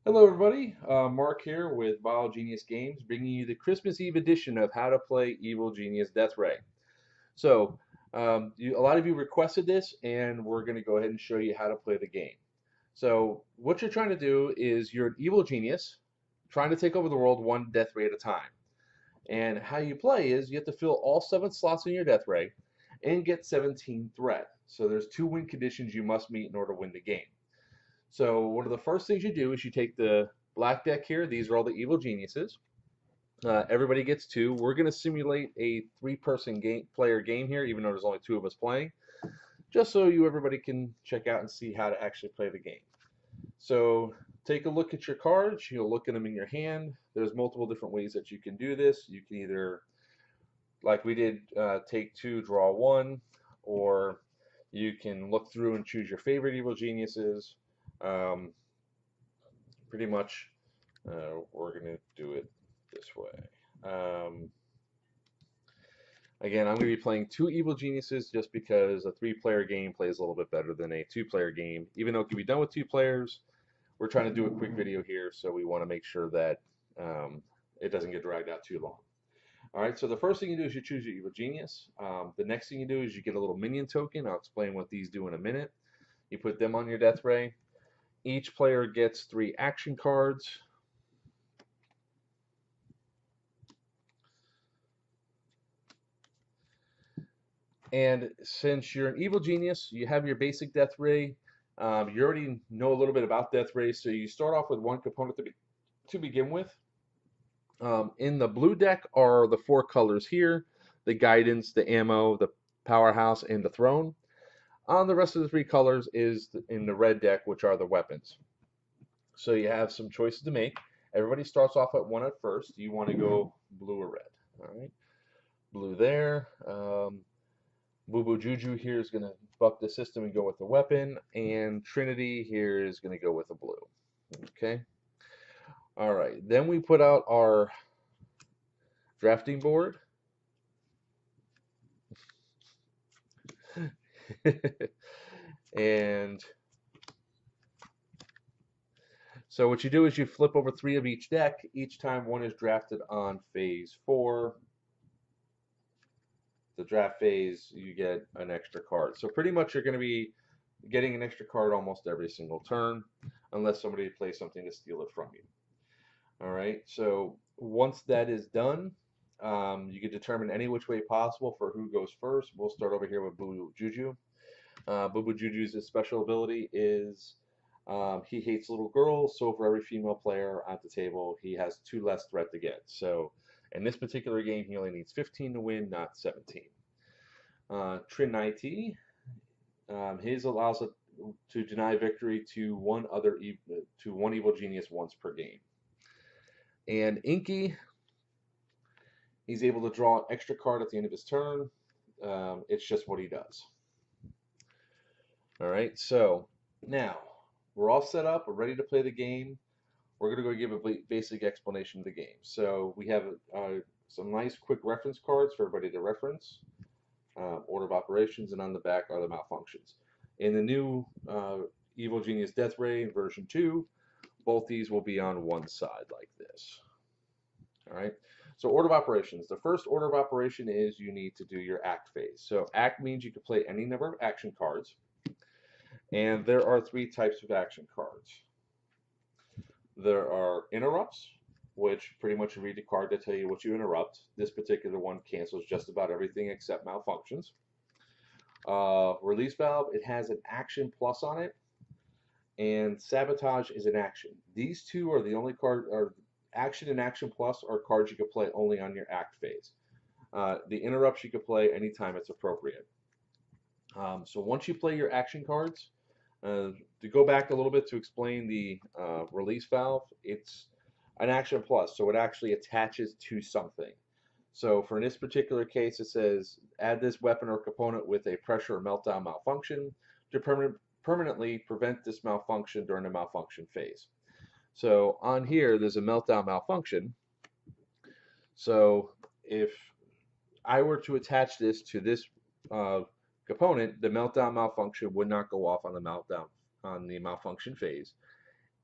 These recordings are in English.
Hello, everybody. Mark here with Vile Genius Games, bringing you the Christmas Eve edition of How to Play Evil Genius Deathray. So, a lot of you requested this, and we're going to go ahead and show you how to play the game. So, what you're trying to do is you're an evil genius trying to take over the world one death ray at a time. And how you play is you have to fill all 7 slots in your death ray and get 17 threat. So, there's 2 win conditions you must meet in order to win the game. So one of the first things you do is you take the black deck here. These are all the evil geniuses. Everybody gets 2. We're going to simulate a 3-person player game here, even though there's only 2 of us playing, just so everybody can check out and see how to actually play the game. So take a look at your cards. You'll look at them in your hand. There's multiple different ways that you can do this. You can either, like we did, take 2, draw 1, or you can look through and choose your favorite evil geniuses. Um, Pretty much, we're going to do it this way. Again, I'm going to be playing 2 evil geniuses just because a 3-player game plays a little bit better than a 2-player game. Even though it can be done with 2 players, we're trying to do a quick video here, so we want to make sure that it doesn't get dragged out too long. All right, so the first thing you do is you choose your evil genius. The next thing you do is you get a little minion token. I'll explain what these do in a minute. You put them on your death ray. Each player gets 3 action cards. And since you're an evil genius, you have your basic death ray. You already know a little bit about death rays, so you start off with 1 component to begin with. In the blue deck are the 4 colors here: the guidance, the ammo, the powerhouse, and the throne. On the rest of the 3 colors is in the red deck, which are the weapons. So you have some choices to make. Everybody starts off at 1 at first. You want to go blue or red. All right, blue there. Boo Boo Juju here is going to buck the system and go with the weapon, and Trinity here is going to go with the blue. Okay. All right. Then we put out our drafting board. And so what you do is you flip over 3 of each deck. Each time one is drafted on phase 4. The draft phase, you get an extra card. So pretty much you're going to be getting an extra card almost every single turn, unless somebody plays something to steal it from you. All right, so once that is done, you can determine any which way possible for who goes first. We'll start over here with Boo Boo Juju. Boo Boo Juju's special ability is he hates little girls, so for every female player at the table, he has 2 less threat to get. So in this particular game, he only needs 15 to win, not 17. Trinity, his allows it to deny victory to one evil genius once per game. And Inky, he's able to draw an extra card at the end of his turn. It's just what he does. All right, so now we're all set up. We're ready to play the game. We're going to go give a basic explanation of the game. So we have some nice quick reference cards for everybody to reference, order of operations, and on the back are the malfunctions. In the new Evil Genius Deathray version 2, both these will be on one side like this. All right. So order of operations. The first order of operation is you need to do your act phase. So act means you can play any number of action cards. And there are 3 types of action cards. There are interrupts, which pretty much read the card to tell you what you interrupt. This particular one cancels just about everything except malfunctions. Release valve, it has an action plus on it, and sabotage is an action. These 2 are the only card, or action and action plus are cards you can play only on your act phase. The interrupts you can play anytime it's appropriate. So once you play your action cards, to go back a little bit to explain the release valve, it's an action plus, so it actually attaches to something. So for this particular case, it says add this weapon or component with a pressure or meltdown malfunction to permanently prevent this malfunction during the malfunction phase. So on here, there's a meltdown malfunction. So if I were to attach this to this component, the meltdown malfunction would not go off on the malfunction phase.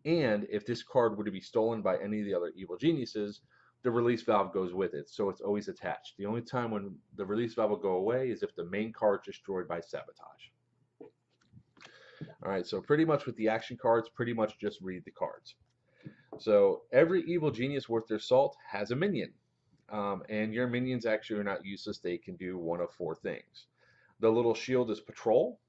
And if this card were to be stolen by any of the other evil geniuses, the release valve goes with it, so it's always attached. The only time when the release valve will go away is if the main card is destroyed by sabotage. All right, so pretty much with the action cards, pretty much just read the cards. So every evil genius worth their salt has a minion. And your minions actually are not useless. They can do one of four things. The little shield is patrol.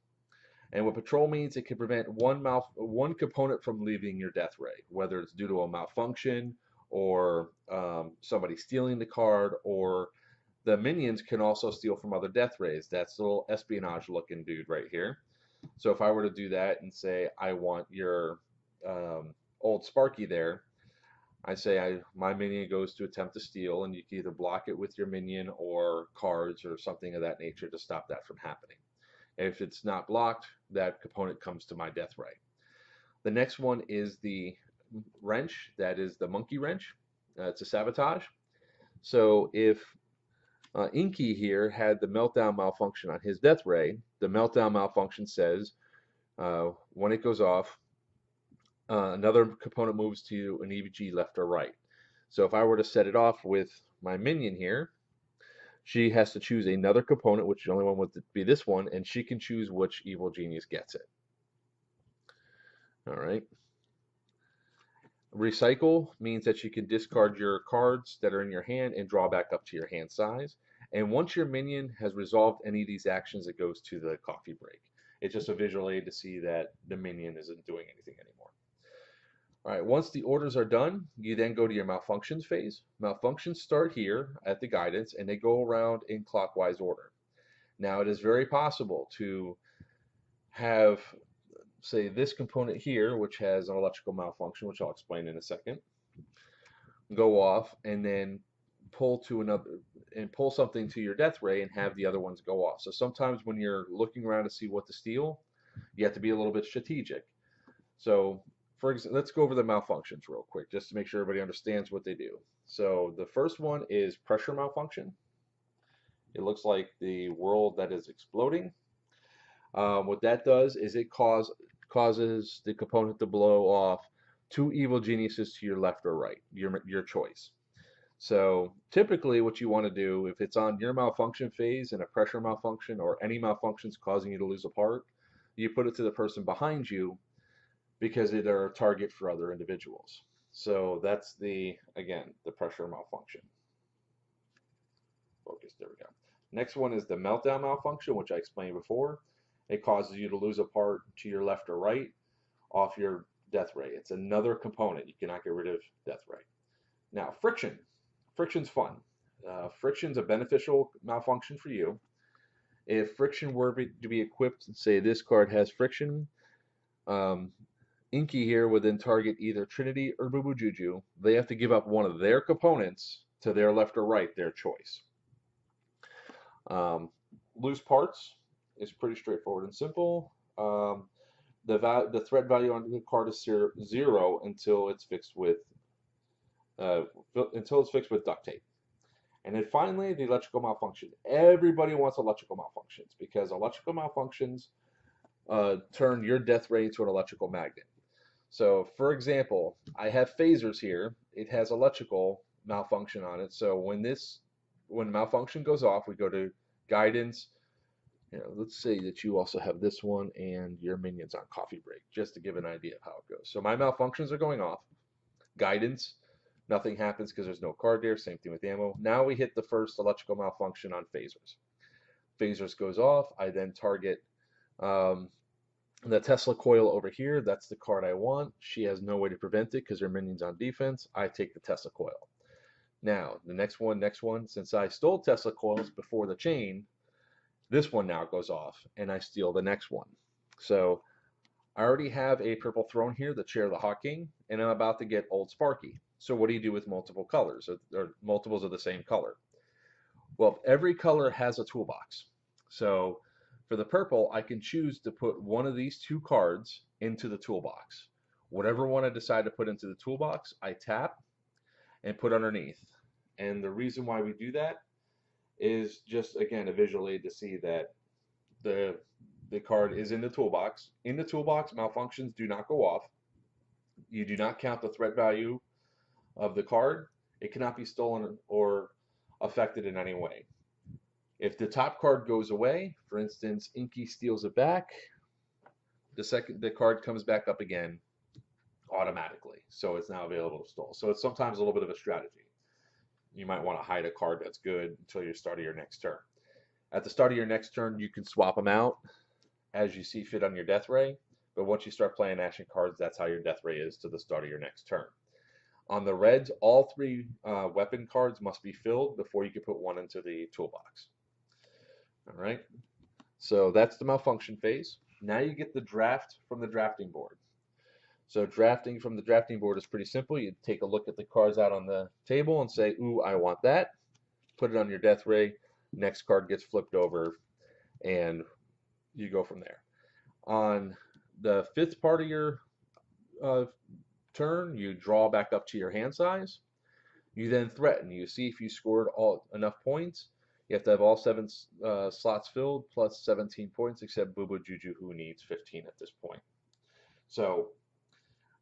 And what patrol means, it can prevent one component from leaving your death ray, whether it's due to a malfunction or somebody stealing the card, or the minions can also steal from other death rays. That's the little espionage looking dude right here. So if I were to do that and say, I want your old Sparky there, I say my minion goes to attempt to steal, and you can either block it with your minion or cards or something of that nature to stop that from happening. If it's not blocked, that component comes to my death ray. The next one is the wrench. That is the monkey wrench. It's a sabotage. So if Inky here had the meltdown malfunction on his death ray, the meltdown malfunction says when it goes off, another component moves to an EVG left or right. So if I were to set it off with my minion here, she has to choose another component, which the only one would be this one, and she can choose which evil genius gets it. All right. Recycle means that you can discard your cards that are in your hand and draw back up to your hand size. And once your minion has resolved any of these actions, it goes to the coffee break. It's just a visual aid to see that the minion isn't doing anything anymore. All right, once the orders are done, you then go to your malfunctions phase. Malfunctions start here at the guidance, and they go around in clockwise order. Now, it is very possible to have, say, this component here, which has an electrical malfunction, which I'll explain in a second, go off and then pull to another and pull something to your death ray and have the other ones go off. So sometimes when you're looking around to see what to steal, you have to be a little bit strategic. So for example, let's go over the malfunctions real quick just to make sure everybody understands what they do. So the first one is pressure malfunction. It looks like the world that is exploding. What that does is it causes the component to blow off two evil geniuses to your left or right, your choice. So typically what you want to do, if it's on your malfunction phase and a pressure malfunction or any malfunctions causing you to lose a part, you put it to the person behind you because they're a target for other individuals. So that's again, the pressure malfunction. Focus, there we go. Next one is the meltdown malfunction, which I explained before. It causes you to lose a part to your left or right off your death ray. It's another component. You cannot get rid of death ray. Now, friction. Friction's fun. Friction's a beneficial malfunction for you. If friction were to be equipped, say this card has friction, Inky here would then target either Trinity or Boo Boo Juju. They have to give up one of their components to their left or right, their choice. Loose parts is pretty straightforward and simple. The threat value on the card is 0 until it's fixed with duct tape. And then finally, the electrical malfunction. Everybody wants electrical malfunctions because electrical malfunctions turn your death ray into an electrical magnet. So, for example, I have phasers here. It has electrical malfunction on it. So when malfunction goes off, we go to guidance. Let's say that you also have this one and your minions on coffee break, just to give an idea of how it goes. So my malfunctions are going off. Guidance, nothing happens because there's no card there. Same thing with ammo. Now we hit the first electrical malfunction on phasers. Phasers goes off. I then target the Tesla coil over here. That's the card I want. She has no way to prevent it because her minion's on defense. I take the Tesla coil. Now, the next one, since I stole Tesla coils before the chain, this one now goes off, and I steal the next one. So I already have a purple throne here, the Chair of the Hawk King, and I'm about to get Old Sparky. So what do you do with multiple colors, or multiples of the same color? Well, every color has a toolbox. So for the purple, I can choose to put one of these two cards into the toolbox. Whatever one I decide to put into the toolbox, I tap and put underneath. And the reason why we do that is just, again, a visual aid to see that the card is in the toolbox. In the toolbox, malfunctions do not go off. You do not count the threat value of the card. It cannot be stolen or affected in any way. If the top card goes away, for instance, Inky steals it back, the card comes back up again automatically. So it's now available to steal. So it's sometimes a little bit of a strategy. You might want to hide a card that's good until you start of your next turn. At the start of your next turn, you can swap them out as you see fit on your Deathray. But once you start playing action cards, that's how your Deathray is to the start of your next turn. On the reds, all three weapon cards must be filled before you can put one into the toolbox. All right, so that's the malfunction phase. Now you get the draft from the drafting board. So drafting from the drafting board is pretty simple. You take a look at the cards out on the table and say, ooh, I want that. Put it on your Deathray. Next card gets flipped over, and you go from there. On the fifth part of your turn, you draw back up to your hand size. You then threaten. You see if you scored enough points. You have to have all 7 slots filled plus 17 points, except Boo Boo Juju, who needs 15 at this point. So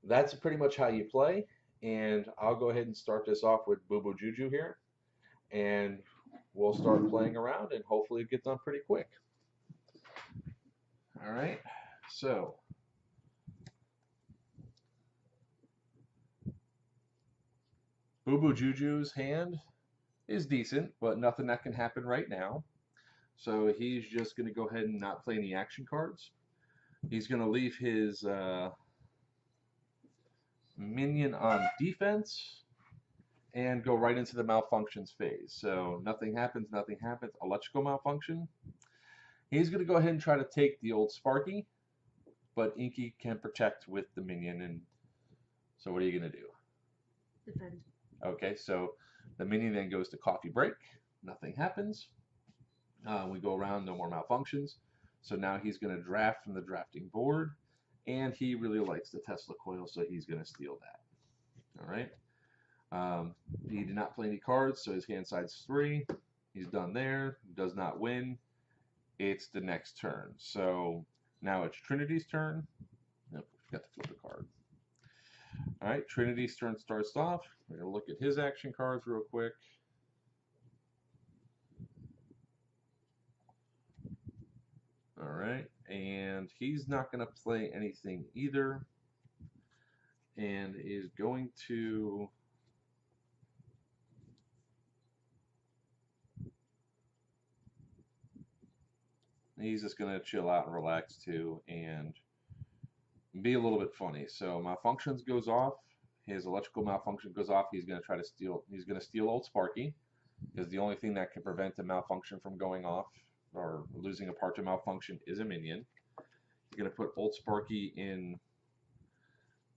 that's pretty much how you play. And I'll go ahead and start this off with Boo Boo Juju here. And we'll start playing around and hopefully it gets done pretty quick. All right, so Boo Boo Juju's hand is decent, but nothing that can happen right now. So he's just going to go ahead and not play any action cards. He's going to leave his minion on defense and go right into the malfunctions phase. So nothing happens, nothing happens. Electrical malfunction. He's going to go ahead and try to take the old Sparky, but Inky can protect with the minion. And so what are you going to do? Defend. Okay, so the minion then goes to coffee break. Nothing happens. We go around, no more malfunctions. So now he's going to draft from the drafting board, and he really likes the Tesla coil, so he's going to steal that. All right. He did not play any cards, so his hand side's 3. He's done there. Does not win. It's the next turn. So now it's Trinity's turn. Nope, forgot to flip a card. All right, Trinity's turn starts off. We're going to look at his action cards real quick. All right, and he's not going to play anything either, and is going to he's just going to chill out and relax too, and be a little bit funny. So malfunctions goes off. His electrical malfunction goes off. He's going to try to steal. He's going to steal old Sparky, because the only thing that can prevent a malfunction from going off or losing a part to malfunction is a minion. He's going to put old Sparky in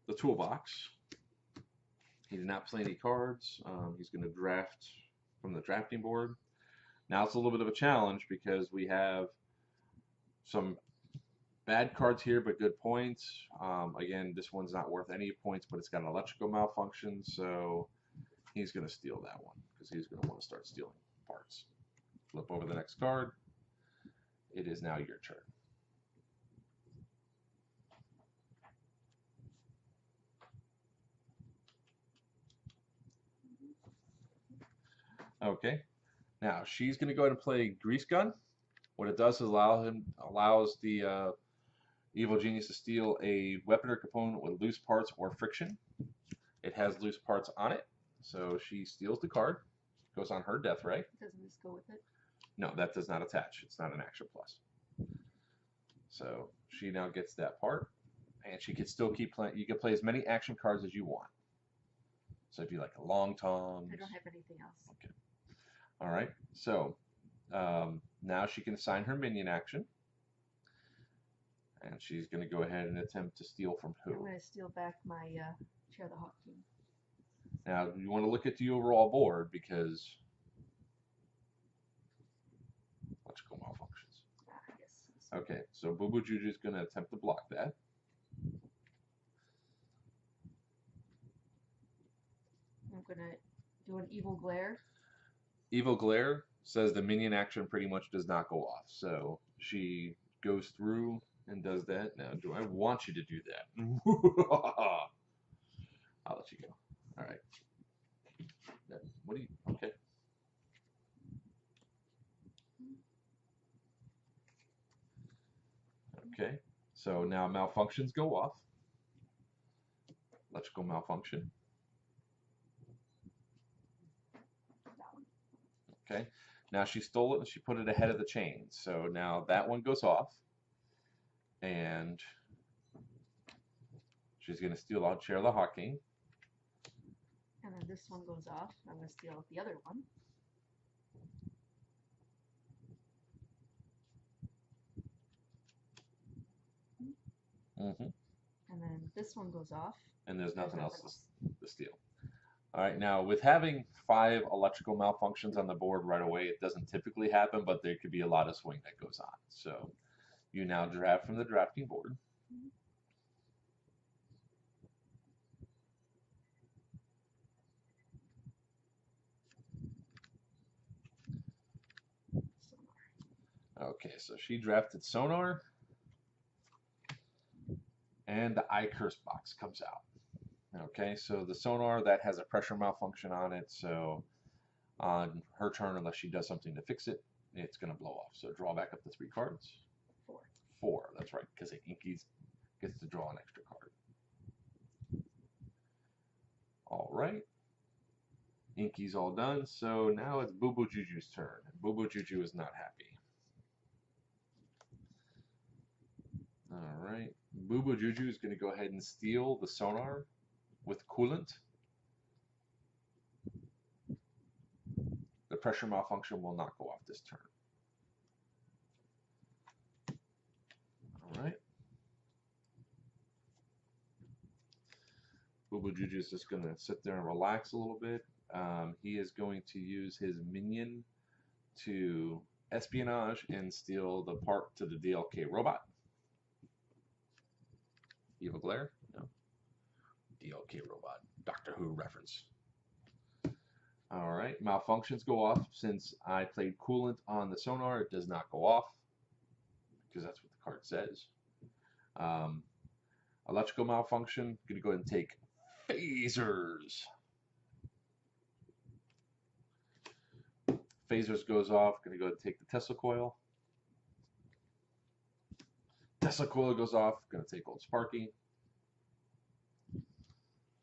the toolbox. He did not play any cards. He's going to draft from the drafting board. Now it's a little bit of a challenge because we have some bad cards here, but good points. Again, this one's not worth any points, but it's got an electrical malfunction, so he's going to steal that one because he's going to want to start stealing parts. Flip over the next card. It is now your turn. Okay. Now she's going to go ahead and play Grease Gun. What it does is allows the evil genius to steal a weapon or component with loose parts or friction. It has loose parts on it, so she steals the card. Goes on her Deathray. Doesn't this go with it? No, that does not attach. It's not an action plus. So she now gets that part, and she can still keep playing. You can play as many action cards as you want. So if you like a long tongue. I don't have anything else. Okay. All right. So now she can assign her minion action. And she's going to go ahead and attempt to steal from who? I'm going to steal back my Chair the Hawk King. Now, you want to look at the overall board because electrical malfunctions. Yes. Okay, so Boo Boo Juju is going to attempt to block that. I'm going to do an Evil Glare. Evil Glare says the minion action pretty much does not go off. So she goes through and does that. Now, do I want you to do that? All right. What do you? Okay. Okay. So now malfunctions go off. Electrical malfunction. Okay. Now she stole it and she put it ahead of the chain. So now that one goes off. And she's going to steal out chair the Hawking. And then this one goes off. I'm going to steal the other one. Mm-hmm. And then this one goes off. And there's nothing else to steal. All right, now with having 5 electrical malfunctions on the board right away, it doesn't typically happen, but there could be a lot of swing that goes on. So you now draft from the drafting board. Okay, so she drafted sonar, and the I curse box comes out. Okay, so the sonar, that has a pressure malfunction on it, so on her turn, unless she does something to fix it, it's going to blow off. So draw back up the 3 cards. 4. 4, that's right, because Inky gets to draw an extra card. All right. Inky's all done, so now it's Boo Boo Juju's turn. Boo Boo Juju is not happy. All right. Boo Boo Juju is going to go ahead and steal the sonar with coolant. The pressure malfunction will not go off this turn. All right. Boo Boo Juju is just going to sit there and relax a little bit. He is going to use his minion to espionage and steal the part to the DLK robot. Evil Glare? No. DLK robot. Doctor Who reference. All right. Malfunctions go off. Since I played coolant on the sonar, it does not go off because that's what the card says. Electrical malfunction. Going to go ahead and take phasers. Phasers goes off. Going to go ahead and take the Tesla coil. Tesla coil goes off. Going to take Old Sparky.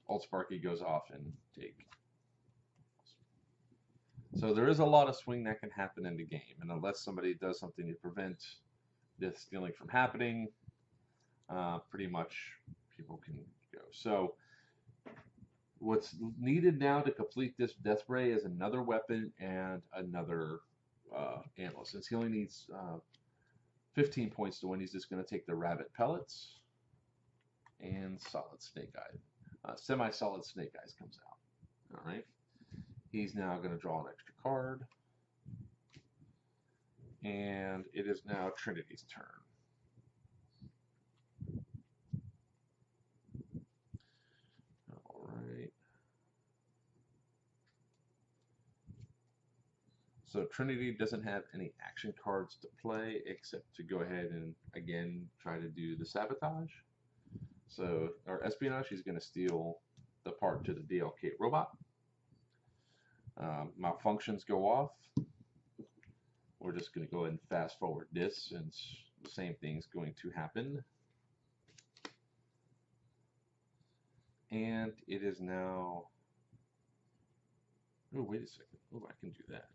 Old Sparky goes off and take. So there is a lot of swing that can happen in the game, and unless somebody does something to prevent this stealing from happening, pretty much people can go. So what's needed now to complete this Deathray is another weapon and another ammo. Since he only needs 15 points to win, he's just going to take the rabbit pellets and solid snake eye. Semi-solid snake eyes comes out. All right. He's now going to draw an extra card. And it is now Trinity's turn. All right. So Trinity doesn't have any action cards to play except to go ahead and, again, try to do the sabotage. So, our espionage, she's going to steal the part to the DLK robot. Malfunctions go off. We're just going to go ahead and fast forward this since the same thing's going to happen. And it is now... Oh, wait a second. Oh, I can do that.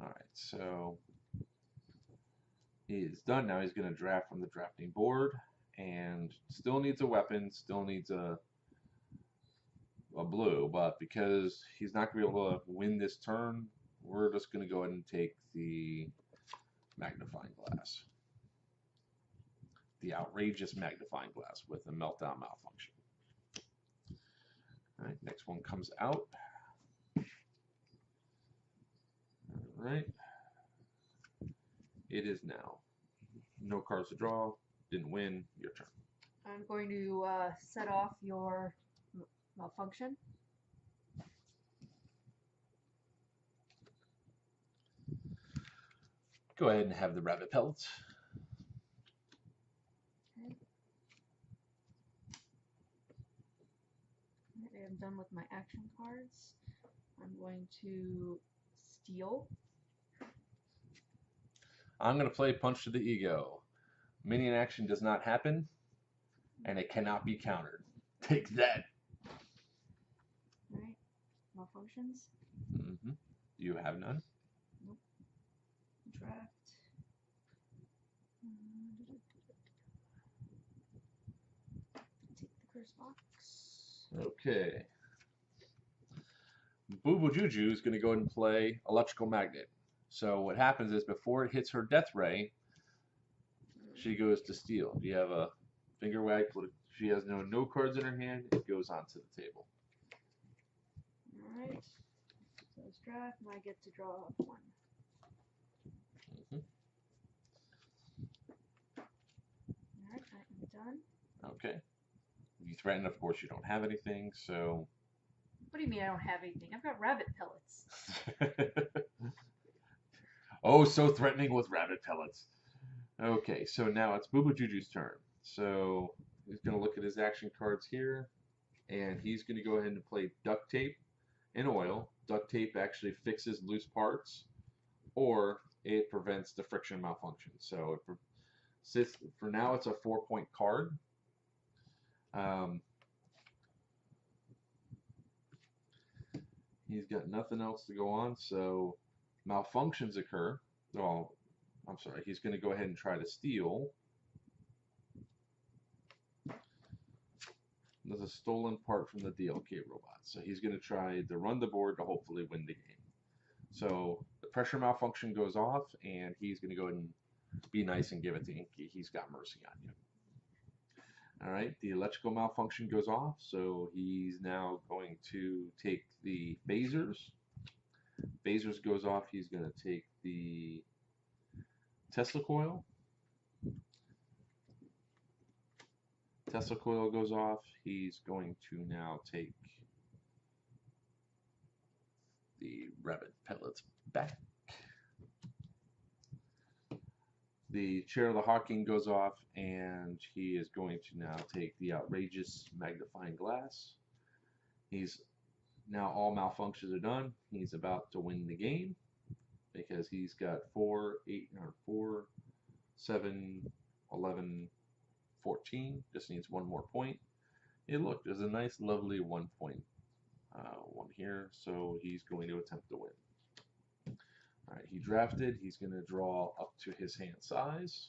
All right, so he is done now. He's going to draft from the drafting board and still needs a weapon, still needs a blue, but because he's not going to be able to win this turn, we're just going to go ahead and take the magnifying glass. The outrageous magnifying glass with a meltdown malfunction. All right, next one comes out. All right. It is now. No cards to draw. Didn't win. Your turn. I'm going to set off your malfunction. Go ahead and have the rabbit pellets. Okay. I am done with my action cards. I'm going to steal. I'm going to play Punch to the Ego. Minion action does not happen, and it cannot be countered. Take that. Alright. Malfunctions. Mm-hmm. You have none. Nope. Draft. Take the curse box. Okay. Boo Boo Juju is going to go ahead and play Electrical Magnet. So what happens is before it hits her Deathray, she goes to steal. You have a finger wag. She has no cards in her hand. It goes onto the table. Alright. So it's draft, and I get to draw one. Mm-hmm. Alright, I am done. Okay. You threaten, of course, you don't have anything, so. What do you mean I don't have anything? I've got rabbit pellets. Oh, so threatening with rabbit pellets. Okay, so now it's Boo Boo Juju's turn. So he's going to look at his action cards here, and he's going to go ahead and play duct tape and oil. Duct tape actually fixes loose parts, or it prevents the friction malfunction. So for now, it's a 4-point card. He's got nothing else to go on, so malfunctions occur. Well, I'm sorry, he's going to go ahead and try to steal. There's a stolen part from the DLK robot, so he's going to try to run the board to hopefully win the game. So the pressure malfunction goes off, and he's going to go ahead and be nice and give it to Inky. He's got mercy on you. Alright, the electrical malfunction goes off, so he's now going to take the phasers. Phasers goes off, he's going to take the Tesla coil. Tesla coil goes off, he's going to now take the rabbit pellets back. The chair of the Hawking goes off, and he is going to now take the outrageous magnifying glass. He's now all malfunctions are done. He's about to win the game because he's got 4, 7, 11, 14. Just needs one more point. Hey, look, there's a nice, lovely 1 point one here, so he's going to attempt to win. Alright, he drafted. He's going to draw up to his hand size.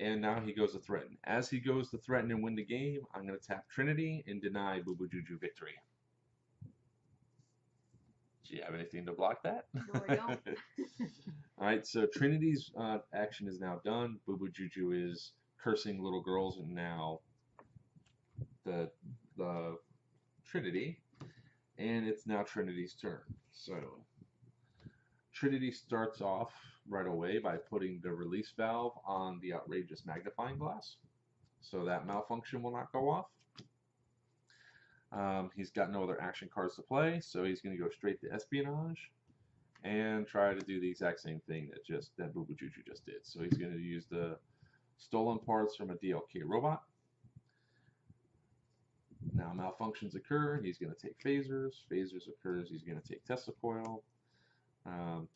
And now he goes to threaten. As he goes to threaten and win the game, I'm going to tap Trinity and deny Boo Boo Juju victory. Do you have anything to block that? No, I don't. Alright, so Trinity's action is now done. Boo Boo Juju is cursing little girls, and now the Trinity. And it's now Trinity's turn. So Trinity starts off right away by putting the release valve on the outrageous magnifying glass, so that malfunction will not go off. He's got no other action cards to play, so he's going to go straight to espionage and try to do the exact same thing that Boo Boo Juju just did. So he's going to use the stolen parts from a DLK robot. Now malfunctions occur, he's going to take phasers. Phasers occurs, he's going to take Tesla coil.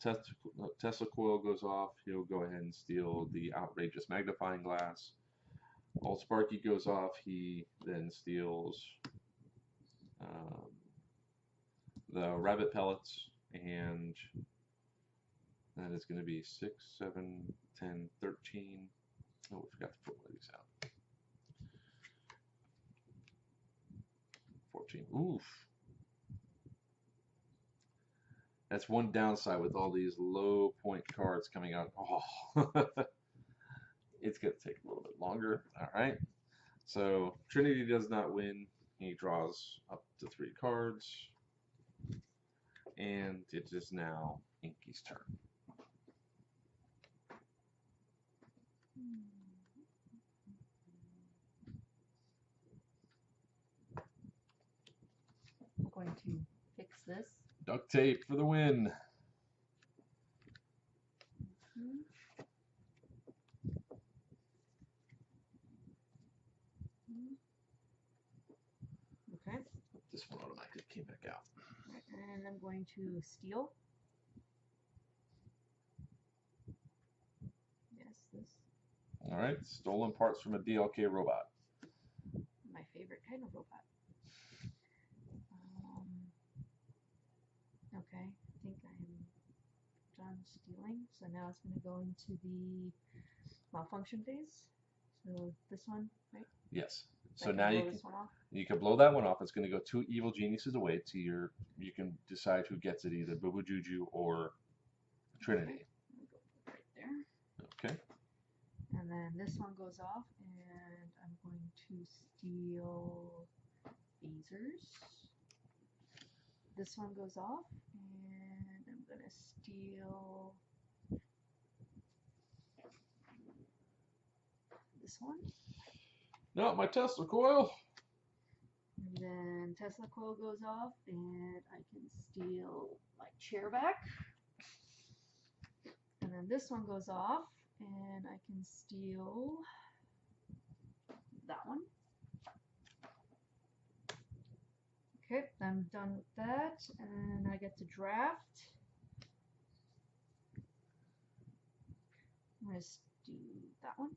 Tesla coil goes off, he'll go ahead and steal the outrageous magnifying glass. All Sparky goes off, he then steals the rabbit pellets, and that is going to be 6, 7, 10, 13. Oh, we forgot to put one of these out. 14. Oof. That's one downside with all these low point cards coming out. Oh, it's going to take a little bit longer. All right. So Trinity does not win. He draws up to 3 cards. And it is now Inky's turn. I'm going to fix this. Duct tape for the win. And I'm going to steal. Yes, this. All right, stolen parts from a DLK robot. My favorite kind of robot. Okay, I think I'm done stealing. So now it's going to go into the malfunction phase. So this one, right? Yes. I So can now blow you this one off. can blow that one off. It's going to go 2 evil geniuses away to your. You can decide who gets it, either Boo Boo Juju or Trinity. I'm gonna go right there. Okay. And then this one goes off, and I'm going to steal phasers. This one goes off, and I'm gonna steal this one. No, my Tesla coil. And then Tesla coil goes off, and I can steal my chair back. And then this one goes off, and I can steal that one. Okay, I'm done with that, and I get to draft. I'm going to do that one.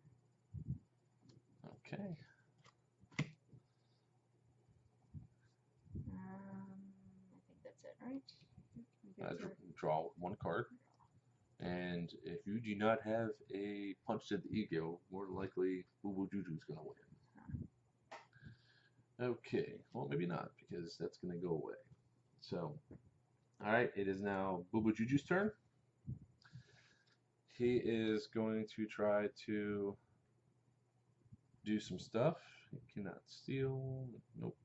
Okay. I think that's it, right? Draw 1 card. And if you do not have a punch to the ego, more than likely Boo Boo Juju's going to win. Okay, well maybe not, because that's going to go away. So, alright, it is now Boo Boo Juju's turn. He is going to try to do some stuff. He cannot steal. Nope.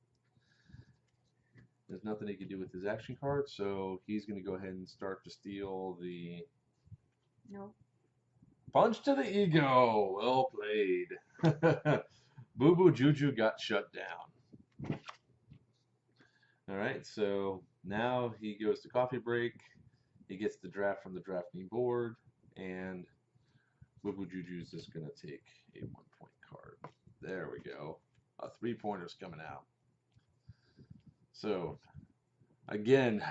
There's nothing he can do with his action card, so he's going to go ahead and start to steal the... Nope. Punch to the ego. Well played. Boo Boo Juju got shut down. Alright, so now he goes to coffee break. He gets the draft from the drafting board, and Boo Boo Juju's just going to take a 1-point card. There we go. A 3-pointer's coming out. So, again,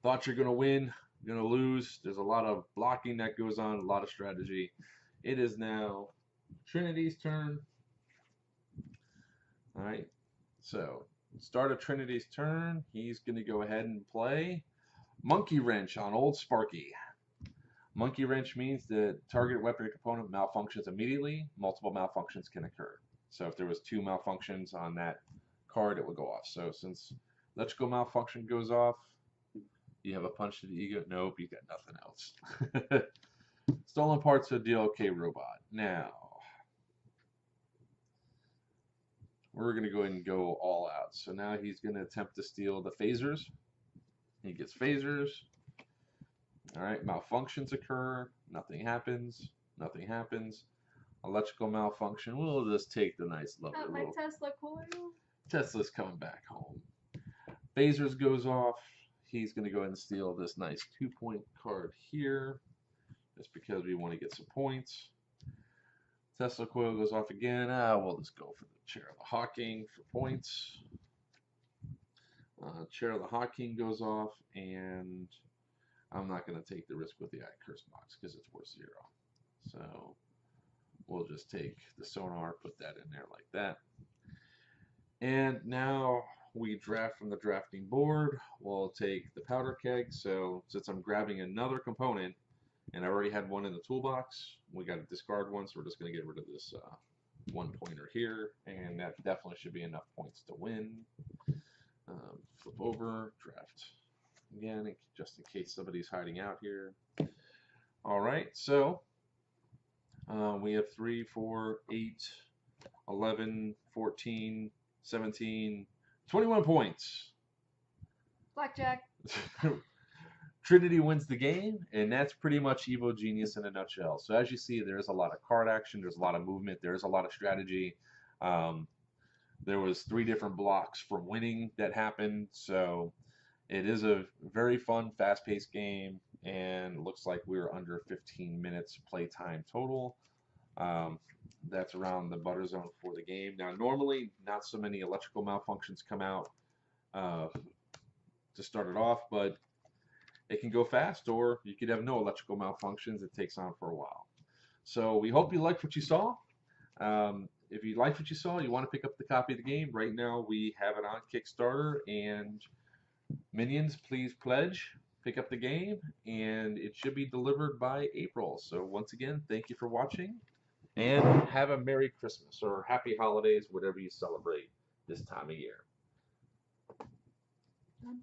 thought you're going to win, going to lose. There's a lot of blocking that goes on, a lot of strategy. It is now Trinity's turn. All right, so start of Trinity's turn. He's going to go ahead and play Monkey Wrench on Old Sparky. Monkey Wrench means that target weapon component malfunctions immediately. Multiple malfunctions can occur. So if there was 2 malfunctions on that card, it would go off. So since electrical malfunction goes off, you have a punch to the ego. Nope, you got nothing else. Stolen parts of DLK robot. Now, we're going to go ahead and go all out. So now he's going to attempt to steal the phasers. He gets phasers. All right, malfunctions occur. Nothing happens. Nothing happens. Electrical malfunction. We'll just take the nice lovely Not my little... Tesla coil. Tesla's coming back home. Phasers goes off. He's going to go ahead and steal this nice 2-point card here, just because we want to get some points. Tesla coil goes off again. We'll just go for the Chair of the Hawking for points. Chair of the Hawking goes off, and I'm not going to take the risk with the curse box because it's worth 0. So we'll just take the sonar, put that in there like that. And now we draft from the drafting board. We'll take the powder keg. So since I'm grabbing another component, and I already had one in the toolbox, we got to discard one, so we're just going to get rid of this 1-pointer here, and that definitely should be enough points to win. Flip over, draft again, just in case somebody's hiding out here. All right, so we have 3, 4, 8, 11, 14, 17, 21 points. Blackjack. Trinity wins the game, and that's pretty much Evil Genius in a nutshell. So as you see, there's a lot of card action, there's a lot of movement, there's a lot of strategy. There was 3 different blocks from winning that happened, so it is a very fun, fast-paced game, and looks like we're under 15 minutes playtime total. That's around the butter zone for the game. Now, normally, not so many electrical malfunctions come out. to start it off, but it can go fast, or you could have no electrical malfunctions. It takes on for a while. So we hope you liked what you saw. If you liked what you saw, you want to pick up the copy of the game, right now we have it on Kickstarter, and Minions, please pledge, pick up the game, and it should be delivered by April. So once again, thank you for watching, and have a Merry Christmas or Happy Holidays, whatever you celebrate this time of year. Done.